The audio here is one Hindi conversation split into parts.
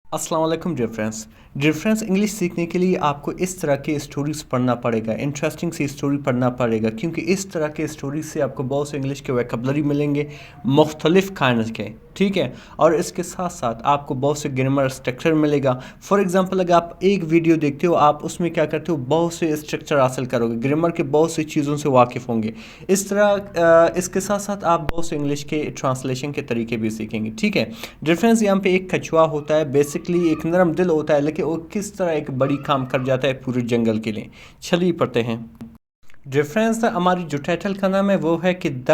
अस्सलाम वालेकुम डियर फ्रेंड्स इंग्लिश सीखने के लिए आपको इस तरह के स्टोरीज़ पढ़ना पड़ेगा, इंटरेस्टिंग सी स्टोरी पढ़ना पड़ेगा, क्योंकि इस तरह के स्टोरीज से आपको बहुत से इंग्लिश के वोकैबुलरी मिलेंगे मुख्तलिफ काइंड के, ठीक है। और इसके साथ साथ आपको बहुत से ग्रामर स्ट्रक्चर मिलेगा। फॉर एग्जांपल अगर आप एक वीडियो देखते हो, आप उसमें क्या करते हो, बहुत से स्ट्रक्चर हासिल करोगे, ग्रामर के बहुत सी चीज़ों से वाकिफ़ होंगे। इस तरह इसके साथ साथ आप बहुत से इंग्लिश के ट्रांसलेशन के तरीके भी सीखेंगे, ठीक है। डिफरेंस यहाँ पे एक कछुआ होता है, बेसिकली एक नरम दिल होता है, लेकिन वो किस तरह एक बड़ी काम कर जाता है पूरे जंगल के लिए। चलिए पढ़ते हैं। डिफरेंस हमारी जो टाइटल का नाम है वो है कि द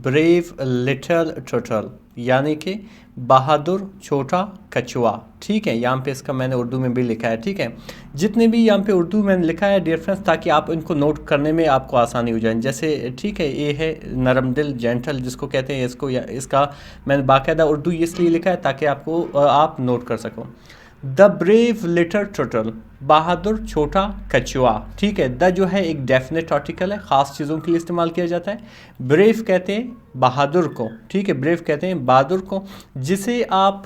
ब्रेव लिटिल टर्टल, यानी कि बहादुर छोटा कछुआ, ठीक है। यहाँ पे इसका मैंने उर्दू में भी लिखा है, ठीक है। जितने भी यहाँ पे उर्दू मैंने लिखा है डियर फ्रेंड्स, ताकि आप इनको नोट करने में आपको आसानी हो जाए। जैसे ठीक है, ये है नरम दिल, जेंटल जिसको कहते हैं, इसको या इसका मैंने बाकायदा उर्दू इसलिए लिखा है ताकि आपको आप नोट कर सको। द ब्रेव लिटिल टर्टल, बहादुर छोटा कछुआ, ठीक है। द जो है एक डेफिनेट आर्टिकल है, ख़ास चीज़ों के लिए इस्तेमाल किया जाता है। ब्रेव कहते हैं बहादुर को, ठीक है, ब्रेव कहते हैं बहादुर को, जिसे आप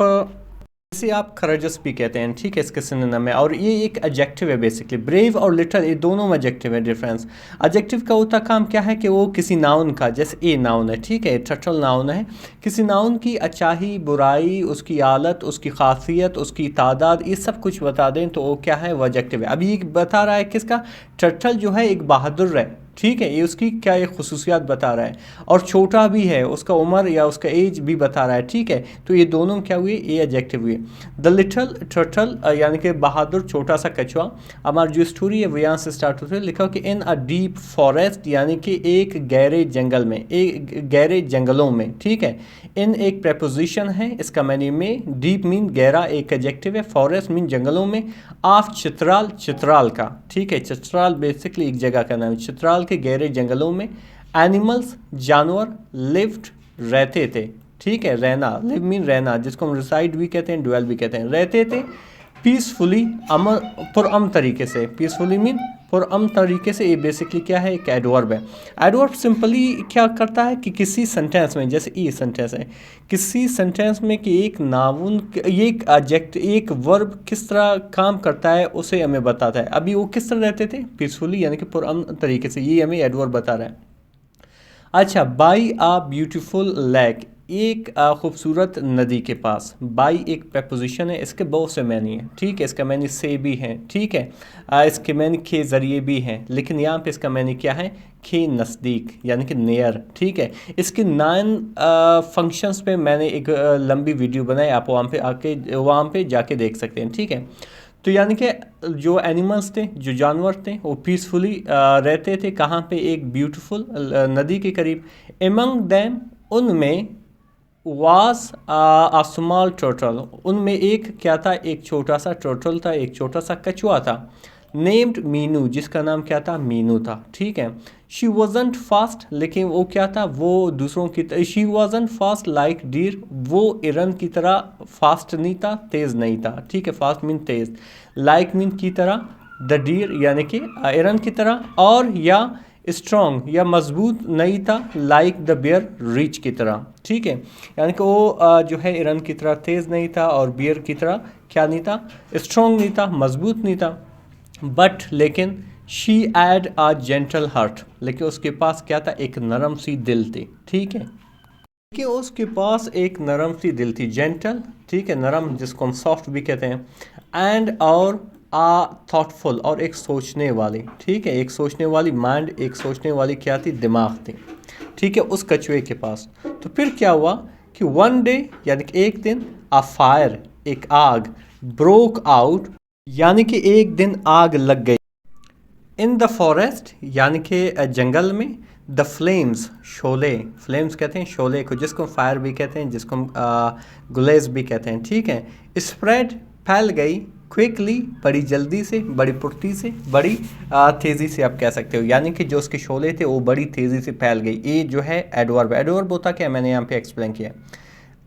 करेजस भी कहते हैं, ठीक है, इसके सिनोनिम है। और ये एक एडजेक्टिव है बेसिकली। ब्रेव और लिटिल ये दोनों एडजेक्टिव है डिफरेंस। एडजेक्टिव का होता काम क्या है कि वो किसी नाउन का, जैसे ए नाउन है, ठीक है, टर्टल नाउन है, किसी नाउन की अच्छाई बुराई, उसकी हालत, उसकी खासियत, उसकी तादाद, ये सब कुछ बता दें तो वो क्या है, वो एडजेक्टिव है। अभी ये बता रहा है किसका, टर्टल जो है एक बहादुर है, ठीक है, ये उसकी क्या एक खसूसियात बता रहा है। और छोटा भी है, उसका उम्र या उसका एज भी बता रहा है, ठीक है। तो ये दोनों क्या हुए, ये एडजेक्टिव हुए। द लिटिल टर्टल यानी कि बहादुर छोटा सा कछुआ। हमारी जो स्टोरी है वो यहाँ से स्टार्ट होती है। लिखा कि इन अ डीप फॉरेस्ट, यानी कि एक गहरे जंगल में, एक गहरे जंगलों में, ठीक है। इन एक प्रपोजिशन है, इसका मैंने में डीप मीन गहरा एक एडजेक्टिव है, फॉरेस्ट मीन जंगलों में, ऑफ चित्राल, चित्राल का, ठीक है, चित्राल बेसिकली एक जगह का नाम है, चित्राल के गहरे जंगलों में। एनिमल्स जानवर, लिव्ड रहते थे, ठीक है, रहना, लिव मीन रहना, जिसको हम रिसाइड भी कहते हैं, ड्वेल भी कहते हैं, रहते थे पीसफुली, अमन पुरअमन तरीके से, पीसफुली मीन पुरअमन तरीके से। ये बेसिकली क्या है, एक एडवर्ब है। एडवर्ब सिंपली क्या करता है कि किसी सेंटेंस में, जैसे ये सेंटेंस है, किसी सेंटेंस में कि एक नाउन, ये एक एडजेक्ट, एक वर्ब किस तरह काम करता है उसे हमें बताता है। अभी वो किस तरह रहते थे, पीसफुली यानी कि पुरअमन तरीके से, ये हमें एडवर्ब बता रहा है। अच्छा, बाई आ ब्यूटीफुल लेक, एक खूबसूरत नदी के पास। बाई एक प्रपोजिशन है, इसके बहुत से मैनी हैं, ठीक है, इसका मैनी से भी हैं, ठीक है, इसके मैनी के ज़रिए भी हैं, लेकिन यहाँ पे इसका मैनी क्या है, के नज़दीक यानी कि नियर, ठीक है। इसके 9 फंक्शंस पे मैंने एक लंबी वीडियो बनाई, आप वहाँ पे जाके देख सकते हैं, ठीक है। तो यानी कि जो एनिमल्स थे, जो जानवर थे, वो पीसफुली रहते थे कहाँ पे, एक ब्यूटीफुल नदी के करीब। एमंग दैम, उनमें, वाज अ स्मॉल टर्टल, उनमें एक क्या था, एक छोटा सा टर्टल था, एक छोटा सा कछुआ था। नेम्ड मीनू, जिसका नाम क्या था, मीनू था, ठीक है। शी वॉजंट फास्ट, लेकिन वो क्या था, वो दूसरों की, she wasn't fast like deer, वो इरन की तरह फास्ट नहीं था, तेज़ नहीं था, ठीक है, फास्ट मीन तेज़, लाइक मीन की तरह, द डीर यानी कि इरन की तरह, और या स्ट्रॉन्ग या मजबूत नहीं था, लाइक द बियर रीच की तरह, ठीक है। यानी कि वो जो है इरन की तरह तेज़ नहीं था, और बियर की तरह क्या नहीं था, स्ट्रॉन्ग नहीं था, मजबूत नहीं था। बट लेकिन she had a gentle heart, लेकिन उसके पास क्या था, एक नरम सी दिल थी, ठीक है, कि उसके पास एक नरम सी दिल थी, जेंटल, ठीक है, नरम, जिसको हम सॉफ्ट भी कहते हैं। एंड और आ थॉटफुल, और एक सोचने वाली, ठीक है, एक सोचने वाली माइंड, एक सोचने वाली क्या थी, दिमाग थी, ठीक है, उस कछुए के पास। तो फिर क्या हुआ कि वन डे यानी कि एक दिन, आ फायर एक आग, ब्रोक आउट यानी कि एक दिन आग लग गई, इन द फॉरेस्ट यानी कि जंगल में, द फ्लेम्स शोले, फ्लेम्स कहते हैं शोले को, जिसको फायर भी कहते हैं, जिसको गुलेज भी कहते हैं, ठीक है। स्प्रेड फैल गई, क्विकली बड़ी जल्दी से, बड़ी फुर्ती से, बड़ी तेज़ी से आप कह सकते हो, यानी कि जो उसके शोले थे वो बड़ी तेज़ी से फैल गई। ये जो है एडवर्ब, एडवर्ब होता क्या मैंने यहाँ पे एक्सप्लेन किया।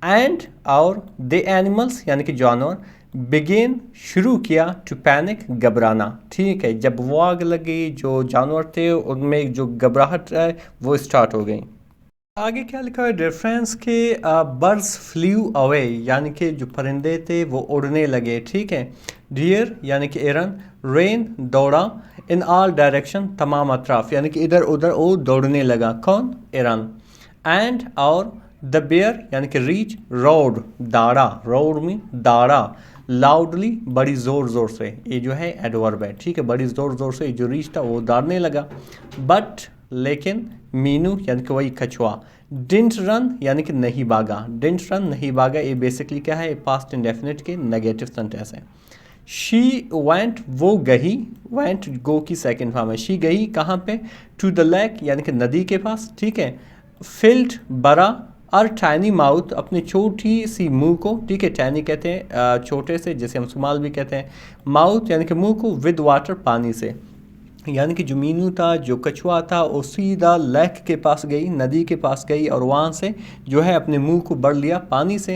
एंड और दे एनिमल्स यानी कि जानवर, बिगेन शुरू किया, टू पैनिक घबराना, ठीक है, जब वो आग लगी जो जानवर थे उनमें जो घबराहट है वो स्टार्ट हो गई। आगे क्या लिखा है डिफरेंस के बर्ड्स फ्लू अवे, यानी कि जो परिंदे थे वो उड़ने लगे, ठीक है। डियर यानी कि एरन, रेन दौड़ा, इन ऑल डायरेक्शन तमाम अतराफ, यानी कि इधर उधर वो दौड़ने लगा, कौन, एरन। एंड और द बेयर यानी कि रीच रोड दाड़ा, रोड में दाड़ा, लाउडली बड़ी ज़ोर ज़ोर से, ये जो है एडवर्ब है, ठीक है, बड़ी ज़ोर ज़ोर से जो रीच था वो दौड़ने लगा। बट लेकिन मीनू यानी कि वही कछुआ, डिंट रन यानी कि नहीं भागा, डिंट रन नहीं भागा, ये बेसिकली क्या है, पास्ट इंडेफिनिट के नेगेटिव सेंटेंस है। शी वेंट वो गई, वेंट गो की सेकेंड फॉर्म है, शी गई कहाँ पे, टू द लेक यानी कि नदी के पास, ठीक है। फिल्ड बड़ा, और टाइनी माउथ अपनी छोटी सी मुंह को, ठीक है, टाइनी कहते हैं छोटे से, जैसे हम सुमाल भी कहते हैं, माउथ यानी कि मुंह को, विद वाटर पानी से, यानी कि जो मीनू था, जो कछुआ था, वो सीधा लेक के पास गई, नदी के पास गई, और वहाँ से जो है अपने मुंह को भर लिया पानी से।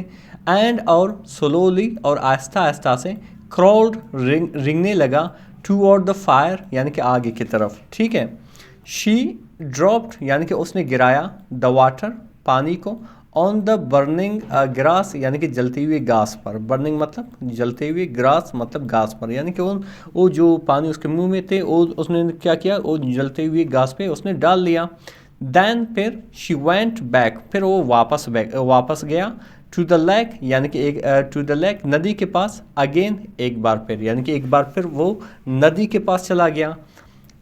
एंड और स्लोली और आहिस्ता आहिस्ता से, क्रॉल्ड रिंगने लगा, टूवर्ड द फायर यानी कि आगे की तरफ, ठीक है। शी ड्रॉप्ड यानी कि उसने गिराया, द वाटर पानी को, ऑन द बर्निंग ग्रास यानी कि जलती हुई घास पर, बर्निंग मतलब जलते हुए, ग्रास मतलब घास पर, यानी कि वो जो पानी उसके मुंह में थे वो उसने क्या किया, वो जलते हुए घास पे उसने डाल लिया। देन फिर शी वेंट बैक, फिर वो वापस गया, टू द लेक यानी कि एक टू द लेक नदी के पास, अगेन एक बार फिर, यानी कि एक बार फिर वो नदी के पास चला गया।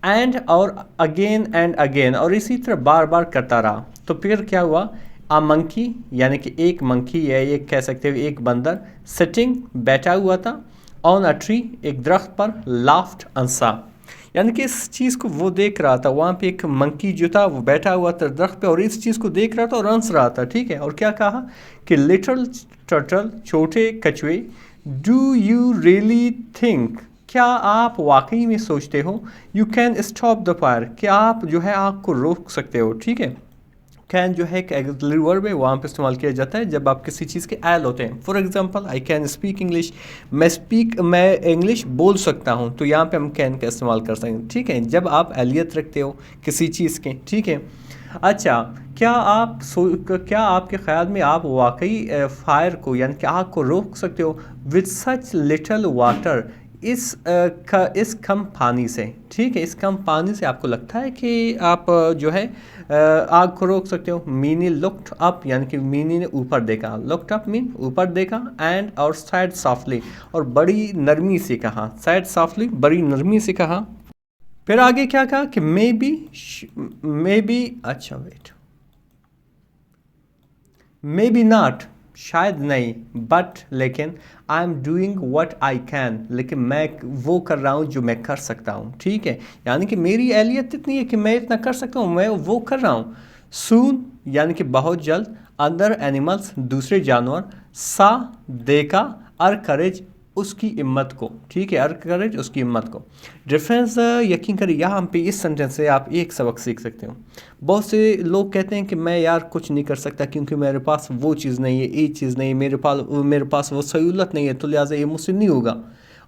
एंड और अगेन एंड अगेन, और इसी तरह बार बार करता रहा। तो फिर क्या हुआ, आ मंकी यानी कि एक मंकी, या एक कह सकते हो एक बंदर, सिटिंग बैठा हुआ था, ऑन अ ट्री एक दरख्त पर, लाफ्ट हंसा, यानी कि इस चीज़ को वो देख रहा था, वहाँ पे एक मंकी जो था वो बैठा हुआ था दरख्त पे, और इस चीज़ को देख रहा था और हंस रहा था, ठीक है। और क्या कहा कि लिटिल टर्टल छोटे कछुए, डू यू रियली थिंक, क्या आप वाकई में सोचते हो, you can stop the fire, क्या आप जो है आग को रोक सकते हो, ठीक है। कैन जो है एक एक्सिलरी वर्ब है, वहाँ पे इस्तेमाल किया जाता है जब आप किसी चीज़ के एल होते हैं। For example I can speak English, मैं इंग्लिश बोल सकता हूँ, तो यहाँ पे हम कैन का इस्तेमाल कर सकते हैं, ठीक है, जब आप एलियत रखते हो किसी चीज़ के, ठीक है। अच्छा, क्या आपके ख्याल में आप वाकई फायर को यानी कि आग को रोक सकते हो, विद सच लिटल वाटर, इस कम पानी से, ठीक है, इस कम पानी से आपको लगता है कि आप जो है आग को रोक सकते हो। मीनी लुक्ड अप यानी कि मीनी ने ऊपर देखा, लुक्ड अप मीन ऊपर देखा, एंड और सैड सॉफ्टली और बड़ी नरमी से कहा, सैड सॉफ्टली बड़ी नरमी से कहा। फिर आगे क्या कहा कि मे बी, अच्छा वेट, मे बी नॉट शायद नहीं, बट लेकिन, I am doing what I can, लेकिन मैं वो कर रहा हूँ जो मैं कर सकता हूँ, ठीक है, यानी कि मेरी एहलियत इतनी है कि मैं इतना कर सकता हूँ, मैं वो कर रहा हूँ। सून यानी कि बहुत जल्द, अदर एनिमल्स दूसरे जानवर, सा देखा, अर करेज उसकी हिम्मत को, ठीक है, अर करेज उसकी हिम्मत को। डिफरेंस यकीन करिए यहाँ पे इस सेंटेंस से आप एक सबक सीख सकते हो। बहुत से लोग कहते हैं कि मैं यार कुछ नहीं कर सकता क्योंकि मेरे पास वो चीज़ नहीं है, ये चीज़ नहीं है, मेरे पास वो सहूलत नहीं है, तो लिहाजा ये मुझसे नहीं होगा।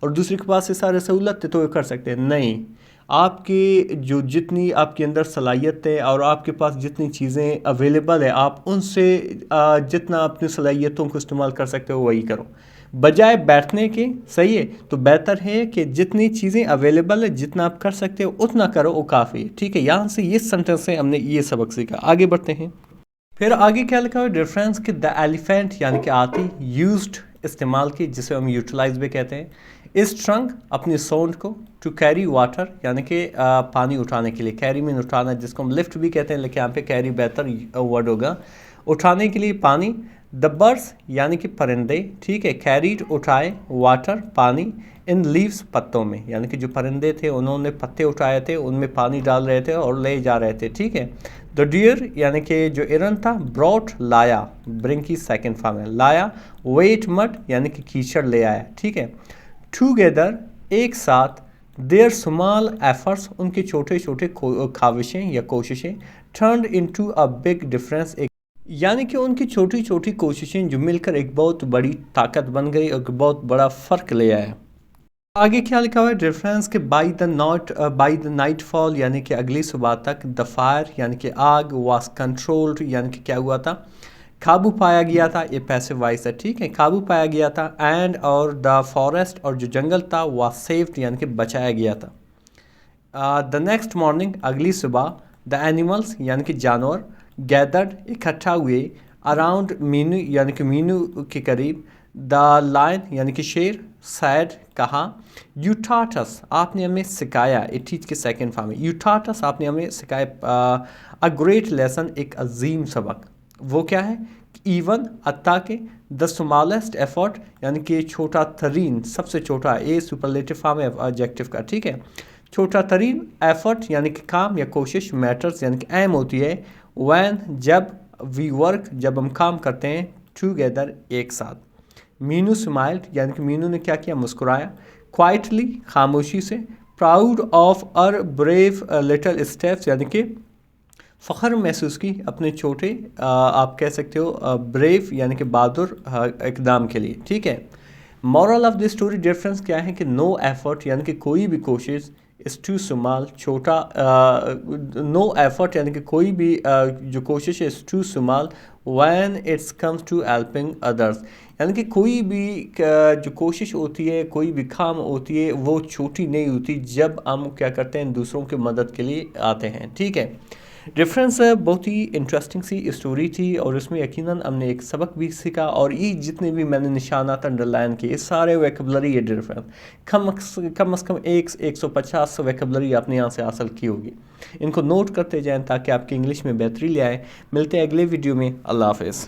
और दूसरे के पास ये सारे सहूलत थे तो ये कर सकते हैं, नहीं। आपके जो जितनी आपके अंदर सलाहियत है और आपके पास जितनी चीज़ें अवेलेबल है, आप उनसे जितना अपनी सलाहियतों को इस्तेमाल कर सकते हो वही करो, बजाय बैठने के, सही है। तो बेहतर है कि जितनी चीज़ें अवेलेबल है, जितना आप कर सकते हो उतना करो, वो काफ़ी है, ठीक है। यहाँ से ये सेंटेंस से हमने ये सबक सीखा। आगे बढ़ते हैं। फिर आगे क्या लिखा हुआ डिफरेंस कि द एलिफेंट यानी कि हाथी, यूज्ड इस्तेमाल की, जिसे हम यूटिलाइज भी कहते हैं, इस ट्रंक अपनी सोंड को, टू कैरी वाटर यानी कि पानी उठाने के लिए, कैरी मीन उठाना, जिसको हम लिफ्ट भी कहते हैं, लेकिन यहाँ पे कैरी बेहतर वर्ड होगा, उठाने के लिए पानी। द बर्ड्स यानी कि परिंदे, ठीक है, कैरीड उठाए, वाटर पानी, इन लीव्स पत्तों में, यानी कि जो परिंदे थे उन्होंने पत्ते उठाए थे, उनमें पानी डाल रहे थे और ले जा रहे थे, ठीक है। द डियर यानी कि जो एरन था, ब्रॉट लाया, ब्रिंग की सेकेंड फॉर्म है, लाया, वेट मड यानी कि कीचड़ ले आया, ठीक है। टूगेदर एक साथ, देयर स्मॉल एफर्ट्स उनके छोटे छोटे खाविशें या कोशिशें, turned into a big difference यानी कि उनकी छोटी छोटी कोशिशें जो मिलकर एक बहुत बड़ी ताकत बन गई और बहुत बड़ा फ़र्क ले आया। आगे क्या लिखा हुआ है रेफरेंस के बाई द नाइट फॉल यानी कि अगली सुबह तक द फायर यानी कि आग वाज कंट्रोल्ड यानी कि क्या हुआ था, काबू पाया गया था। ये पैसिव वॉइस है, ठीक है, काबू पाया गया था। एंड और द फॉरेस्ट और जो जंगल था वाज सेव्ड यानी कि बचाया गया था। द नेक्स्ट मॉर्निंग अगली सुबह द एनिमल्स यानी कि जानवर गैदर्ड इकट्ठा हुए अराउंड मीनू यानी कि मीनू के करीब। द लायन यानी कि शेर सैड कहा यू टॉट अस आपने हमें सिखाया, इट टीच के सेकेंड फॉर्म में, यू टॉट अस आपने हमें सिखाया अ ग्रेट लेसन एक अजीम सबक। वो क्या है, इवन अत्ता के द स्मॉलेस्ट एफर्ट यानी कि छोटा तरीन सबसे छोटा, ए सुपरलेटिव फॉर्म है एडजेक्टिव का, ठीक है, छोटा तरीन एफर्ट यानी कि काम या कोशिश, मैटर्स यानी कि अहम होती है, व्हेन जब, वी वर्क जब हम काम करते हैं, टुगेदर एक साथ। मीनू स्माइल्ड यानी कि मीनू ने क्या किया, मुस्कुराया, क्वाइटली खामोशी से, proud of her brave little steps यानी कि फ़ख्र महसूस की अपने छोटे आप कह सकते हो ब्रेव यानी कि बहादुर इकदाम के लिए, ठीक है। Moral of the story difference क्या है कि नो एफर्ट यानी कि कोई भी कोशिश, इज़ टू स्मॉल छोटा, नो एफर्ट यानी कि कोई भी जो कोशिश है, is too small when it's comes to helping others यानी कि कोई भी जो कोशिश होती है, कोई भी काम होती है, वो छोटी नहीं होती जब हम क्या करते हैं, दूसरों की मदद के लिए आते हैं, ठीक है। रेफरेंस बहुत ही इंटरेस्टिंग सी स्टोरी थी और इसमें यकीनन हमने एक सबक भी सीखा। और ये जितने भी मैंने निशानात अंडरलाइन किए सारे वैकेबलरी है डिफरेंस, कम से कम 150 वैकेबलरी आपने यहाँ से हासिल की होगी। इनको नोट करते जाएं ताकि आपकी इंग्लिश में बेहतरी ले आए। मिलते हैं अगले वीडियो में। अल्लाह हाफ़िज़।